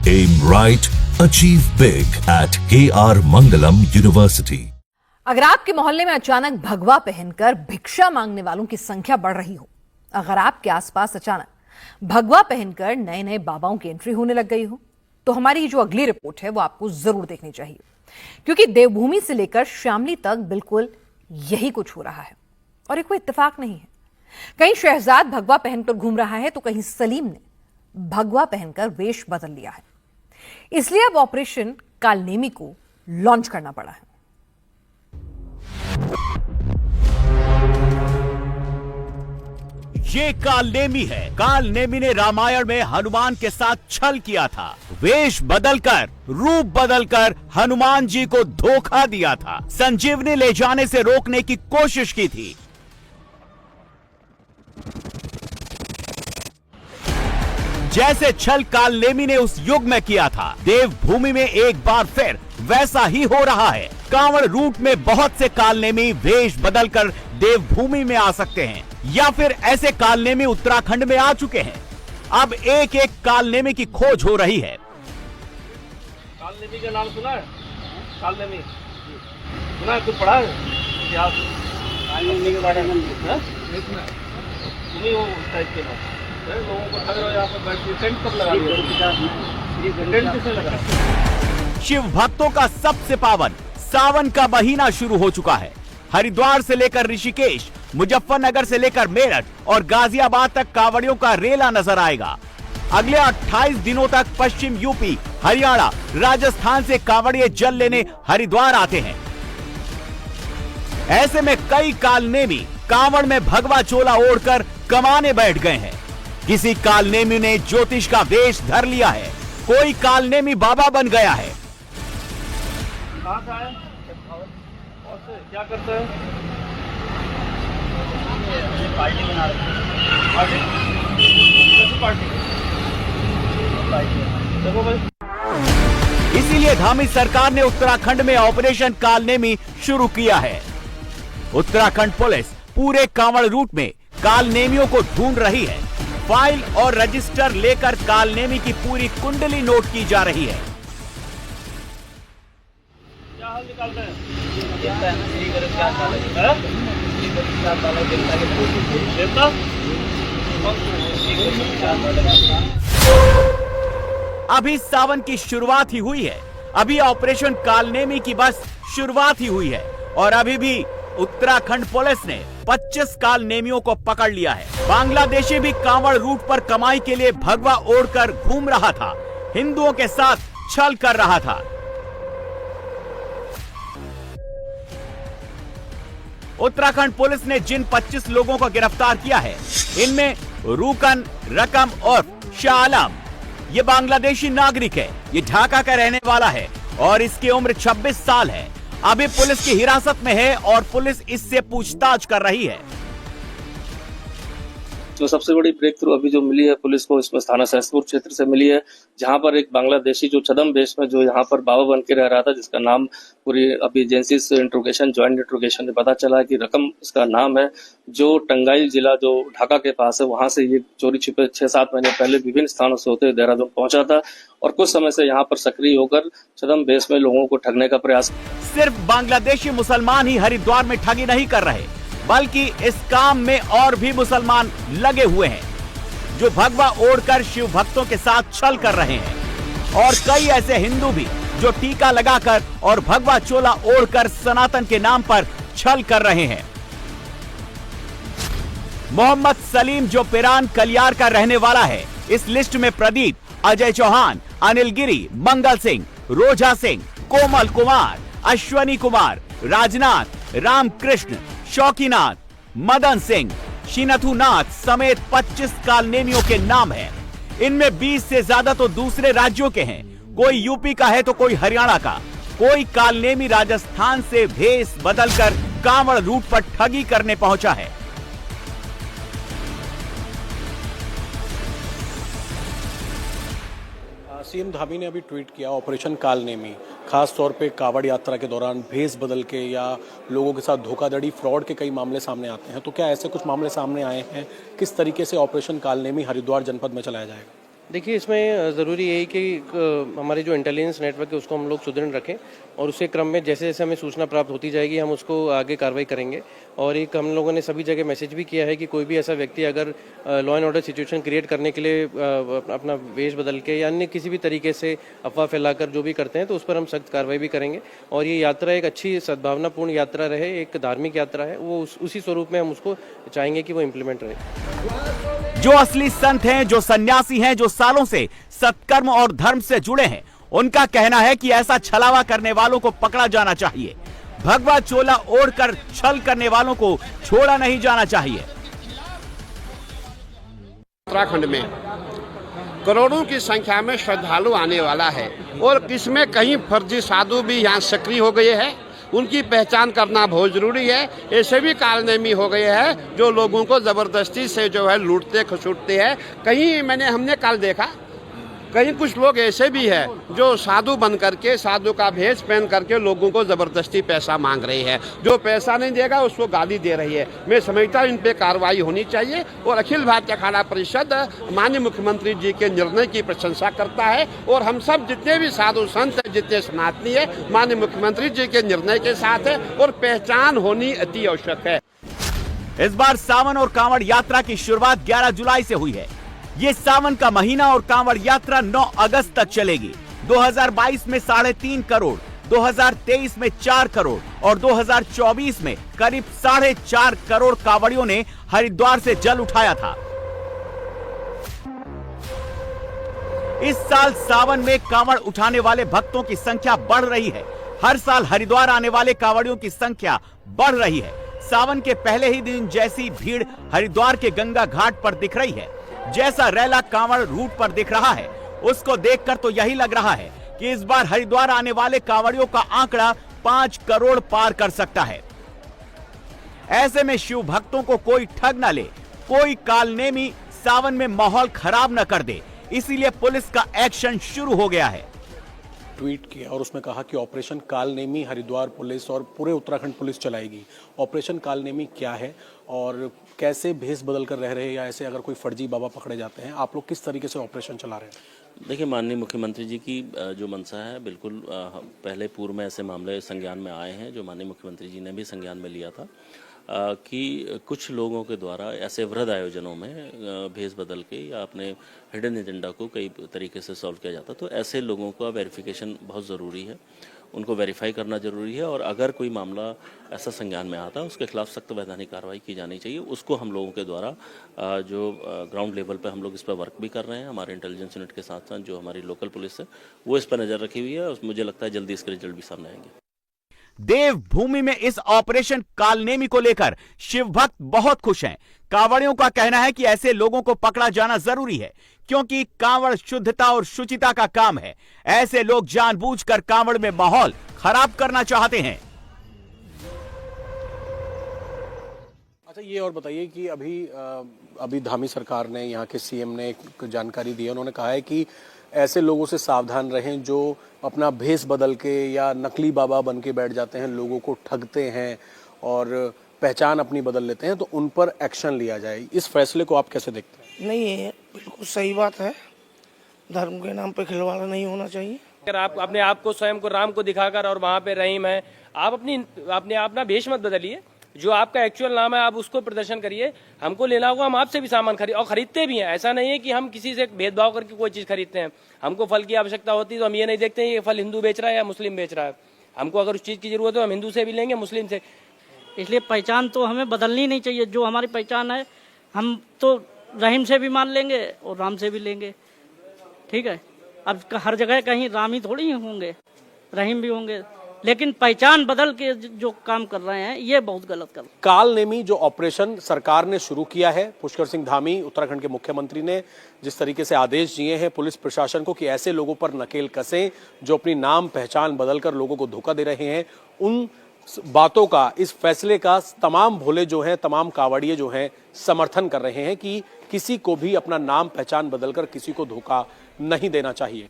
Aim right, achieve big at KR Mangalam University. अगर आपके मोहल्ले में अचानक भगवा पहनकर भिक्षा मांगने वालों की संख्या बढ़ रही हो, अगर आपके आसपास अचानक भगवा पहनकर नए नए बाबाओं की एंट्री होने लग गई हो, तो हमारी जो अगली रिपोर्ट है वो आपको जरूर देखनी चाहिए, क्योंकि देवभूमि से लेकर शामली तक बिल्कुल यही कुछ हो रहा है। और ये कोई इत्तेफाक नहीं है। कहीं शहजाद भगवा पहनकर घूम रहा है, तो कहीं सलीम ने भगवा पहनकर वेश बदल लिया है। इसलिए अब ऑपरेशन कालनेमी को लॉन्च करना पड़ा है। ये कालनेमी है। कालनेमी ने रामायण में हनुमान के साथ छल किया था। वेश बदलकर, रूप बदलकर हनुमान जी को धोखा दिया था। संजीवनी ले जाने से रोकने की कोशिश की थी। जैसे छल कालनेमी ने उस युग में किया था, देवभूमि में एक बार फिर वैसा ही हो रहा है। कांवड़ रूट में बहुत से कालनेमी वेश बदलकर देवभूमि में आ सकते हैं, या फिर ऐसे कालनेमी उत्तराखंड में आ चुके हैं। अब एक एक कालनेमी की खोज हो रही है। कालनेमी का नाम सुना है? कालनेमी सुना है? कुछ पढ़ा है इतिहास कालनेमी के बारे में? नहीं, वो टाइप के लोगों को ठग रहे हो। यहाँ पर बैठ टेंट कब लगा दिया? टेंट किसने लगा? शिव भक्तों का सबसे पावन सावन का महीना शुरू हो चुका है। हरिद्वार से लेकर ऋषिकेश, मुजफ्फरनगर से लेकर मेरठ और गाजियाबाद तक कांवड़ियों का रेला नजर आएगा। अगले 28 दिनों तक पश्चिम यूपी, हरियाणा, राजस्थान से कांवड़िए जल लेने हरिद्वार आते हैं। ऐसे में कई कालनेमी कांवड़ में भगवा चोला ओढ़कर कमाने बैठ गए हैं। किसी कालनेमी ने ज्योतिष का वेश धर लिया है, कोई कालनेमी बाबा बन गया है। कहाँ से आए? और से क्या करते हैं? पार्टी बना रहे हैं। पार्टी? कैसी पार्टी? देखो भाई, इसीलिए धामी सरकार ने उत्तराखंड में ऑपरेशन कालनेमी शुरू किया है। उत्तराखंड पुलिस पूरे कांवड़ रूट में कालनेमियों को ढूंढ रही है। फाइल और रजिस्टर लेकर कालनेमी की पूरी कुंडली नोट की जा रही है। क्या हाल निकालते हैं? देवता? अभी सावन की शुरुआत ही हुई है। अभी ऑपरेशन कालनेमी की बस शुरुआत ही हुई है और अभी भी उत्तराखंड पुलिस ने 25 कालनेमियों को पकड़ लिया है। बांग्लादेशी भी कांवड़ रूट पर कमाई के लिए भगवा ओढ़कर घूम रहा था, हिंदुओं के साथ छल कर रहा था। उत्तराखंड पुलिस ने जिन 25 लोगों को गिरफ्तार किया है, इनमें रुकन रकम और शाह आलम, ये बांग्लादेशी नागरिक है। ये ढाका का रहने वाला है और इसकी उम्र 26 साल है। अभी पुलिस की हिरासत में है और पुलिस इससे पूछताछ कर रही है। जो सबसे बड़ी ब्रेक थ्रू अभी जो मिली है पुलिस को, इसमें थाना सहसपुर क्षेत्र से मिली है, जहां पर एक बांग्लादेशी जो छदम वेश में जो यहाँ पर बाबा बन के रह रहा था, जिसका नाम पूरी अभी एजेंसी से इंट्रोगेशन, ज्वाइंट इंट्रोगेशन में पता चला है कि रकम इसका नाम है, जो टंगाइल जिला जो ढाका के पास है, वहां से ये चोरी छिपे 6-7 महीने पहले विभिन्न स्थानों से होते देहरादून पहुंचा था और कुछ समय से यहाँ पर सक्रिय होकर छदम वेश में लोगों को ठगने का प्रयास। सिर्फ बांग्लादेशी मुसलमान ही हरिद्वार में ठगी नहीं कर रहे, बल्कि इस काम में और भी मुसलमान लगे हुए हैं, जो भगवा ओढ़कर शिव भक्तों के साथ छल कर रहे हैं। और कई ऐसे हिंदू भी जो टीका लगाकर और भगवा चोला ओढ़कर सनातन के नाम पर छल कर रहे हैं। मोहम्मद सलीम, जो पिरान कलियार का रहने वाला है, इस लिस्ट में प्रदीप, अजय चौहान, अनिल गिरी, मंगल सिंह, रोजा सिंह, कोमल कुमार, अश्वनी कुमार, राजनाथ, रामकृष्ण, शौकीनाथ, मदन सिंह, शिनथुनाथ समेत 25 कालनेमियों के नाम हैं। इनमें 20 से ज्यादा तो दूसरे राज्यों के हैं। कोई यूपी का है तो कोई हरियाणा का। कोई कालनेमी राजस्थान से भेष बदलकर कांवड़ रूट पर ठगी करने पहुंचा है। सीएम धामी ने अभी ट्वीट किया, ऑपरेशन कालनेमी, खास तौर पे कावड़ यात्रा के दौरान भेष बदल के या लोगों के साथ धोखाधड़ी, फ्रॉड के कई मामले सामने आते हैं। तो क्या ऐसे कुछ मामले सामने आए हैं? किस तरीके से ऑपरेशन कालनेमी हरिद्वार जनपद में चलाया जाएगा? देखिए, इसमें ज़रूरी यही कि हमारे जो इंटेलिजेंस नेटवर्क है उसको हम लोग सुदृढ़ रखें और उसी क्रम में जैसे जैसे हमें सूचना प्राप्त होती जाएगी हम उसको आगे कार्रवाई करेंगे। और एक हम लोगों ने सभी जगह मैसेज भी किया है कि कोई भी ऐसा व्यक्ति अगर law and order situation create करने के लिए अपना वेश बदल के या अन्य किसी भी तरीके से अफवाह फैलाकर जो भी करते हैं तो उस पर हम सख्त कार्रवाई भी करेंगे। और ये यात्रा एक अच्छी सद्भावनापूर्ण यात्रा रहे, एक धार्मिक यात्रा है, वो उसी स्वरूप में हम उसको चाहेंगे कि वो इम्प्लीमेंट रहे। जो असली संत हैं, जो सन्यासी हैं, जो सालों से सत्कर्म और धर्म से जुड़े हैं, उनका कहना है कि ऐसा छलावा करने वालों को पकड़ा जाना चाहिए। भगवा चोला ओढ़कर छल करने वालों को छोड़ा नहीं जाना चाहिए। उत्तराखंड में करोड़ों की संख्या में श्रद्धालु आने वाला है और इसमें कहीं फर्जी साधु भी यहाँ सक्रिय हो गए हैं। उनकी पहचान करना बहुत जरूरी है। ऐसे भी कारनामे हो गए हैं जो लोगों को जबरदस्ती से जो है लूटते खसूटते हैं। कहीं हमने कल देखा कहीं कुछ लोग ऐसे भी हैं जो साधु बन करके, साधु का भेष पहन करके लोगों को जबरदस्ती पैसा मांग रही है। जो पैसा नहीं देगा उसको गाली दे रही है। मैं समझता हूँ इन पे कार्रवाई होनी चाहिए और अखिल भारतीय अखाड़ा परिषद माननीय मुख्यमंत्री जी के निर्णय की प्रशंसा करता है और हम सब जितने भी साधु संत हैं, जितने सनातनी है, माननीय मुख्यमंत्री जी के निर्णय के साथ है और पहचान होनी अति आवश्यक है। इस बार सावन और कांवड़ यात्रा की शुरुआत 11 जुलाई से हुई है। ये सावन का महीना और कांवड़ यात्रा 9 अगस्त तक चलेगी। 2022 में 3.5 करोड़, 2023 में 4 करोड़ और 2024 में करीब 4.5 करोड़ कांवड़ियों ने हरिद्वार से जल उठाया था। इस साल सावन में कांवड़ उठाने वाले भक्तों की संख्या बढ़ रही है। हर साल हरिद्वार आने वाले कांवड़ियों की संख्या बढ़ रही है। सावन के पहले ही दिन जैसी भीड़ हरिद्वार के गंगा घाट पर दिख रही है, जैसा रैला कांवड़ रूट पर दिख रहा है, उसको देखकर तो यही लग रहा है कि इस बार हरिद्वार आने वाले कांवड़ियों का आंकड़ा 5 करोड़ पार कर सकता है। ऐसे में शिव भक्तों को कोई ठग न ले, कोई कालनेमी सावन में माहौल खराब न कर दे, इसीलिए पुलिस का एक्शन शुरू हो गया है। ट्वीट किया और उसमें कहा कि ऑपरेशन कालनेमी हरिद्वार पुलिस और पूरे उत्तराखंड पुलिस चलाएगी। ऑपरेशन कालनेमी क्या है और कैसे भेष बदल कर रह रहे हैं या ऐसे अगर कोई फर्जी बाबा पकड़े जाते हैं, आप लोग किस तरीके से ऑपरेशन चला रहे हैं? देखिए, माननीय मुख्यमंत्री जी की जो मंशा है, बिल्कुल पहले पूर्व में ऐसे मामले संज्ञान में आए हैं जो माननीय मुख्यमंत्री जी ने भी संज्ञान में लिया था कि कुछ लोगों के द्वारा ऐसे वृहद आयोजनों में भेष बदल के या अपने हिडन एजेंडा को कई तरीके से सॉल्व किया जाता। तो ऐसे लोगों का वेरिफिकेशन बहुत ज़रूरी है, उनको वेरीफाई करना जरूरी है और अगर कोई मामला ऐसा संज्ञान में आता है उसके खिलाफ सख्त वैधानिक कार्रवाई की जानी चाहिए। उसको हम लोगों के द्वारा जो ग्राउंड लेवल पे हम लोग इस पर वर्क भी कर रहे हैं। हमारे इंटेलिजेंस यूनिट के साथ साथ जो हमारी लोकल पुलिस है वो इस पर नज़र रखी हुई है और मुझे लगता है जल्दी इसके रिजल्ट भी सामने आएंगे। देवभूमि में इस ऑपरेशन कालनेमी को लेकर शिव भक्त बहुत खुश हैं। कांवड़ियों का कहना है कि ऐसे लोगों को पकड़ा जाना जरूरी है क्योंकि कांवड़ शुद्धता और शुचिता का काम है। ऐसे लोग जानबूझकर कांवड़ में माहौल खराब करना चाहते हैं। अच्छा, ये और बताइए कि अभी धामी सरकार ने, यहाँ के सीएम ने एक जानकारी दी है। उन्होंने कहा है कि ऐसे लोगों से सावधान रहें जो अपना भेष बदल के या नकली बाबा बन के बैठ जाते हैं, लोगों को ठगते हैं और पहचान अपनी बदल लेते हैं, तो उन पर एक्शन लिया जाए। इस फैसले को आप कैसे देखते हैं? नहीं, ये बिल्कुल सही बात है। धर्म के नाम पे खिलवाड़ा नहीं होना चाहिए। अगर आप अपने आप को स्वयं को राम को दिखाकर और वहाँ पे रहीम है, आप अपना भेष मत बदलिए। जो आपका एक्चुअल नाम है आप उसको प्रदर्शन करिए। हमको लेना होगा, हम आपसे भी सामान खरीदते भी हैं। ऐसा नहीं है कि हम किसी से भेदभाव करके कोई चीज़ खरीदते हैं। हमको फल की आवश्यकता होती है तो हम ये नहीं देखते हैं ये फल हिंदू बेच रहा है या मुस्लिम बेच रहा है। हमको अगर उस चीज़ की जरूरत है हम हिंदू से भी लेंगे, मुस्लिम से। इसलिए पहचान तो हमें बदलनी नहीं चाहिए। जो हमारी पहचान है हम तो रहीम से भी मान लेंगे और राम से भी लेंगे, ठीक है। अब हर जगह कहीं राम ही थोड़ी होंगे, रहीम भी होंगे, लेकिन पहचान बदल के जो काम कर रहे हैं ये बहुत गलत कर। कालनेमी जो ऑपरेशन सरकार ने शुरू किया है, पुष्कर सिंह धामी उत्तराखंड के मुख्यमंत्री ने जिस तरीके से आदेश दिए हैं पुलिस प्रशासन को कि ऐसे लोगों पर नकेल कसें जो अपनी नाम पहचान बदलकर लोगों को धोखा दे रहे हैं, उन बातों का, इस फैसले का तमाम भोले जो हैं, तमाम कावड़िए जो हैं समर्थन कर रहे हैं कि किसी को भी अपना नाम पहचान बदलकर किसी को धोखा नहीं देना चाहिए।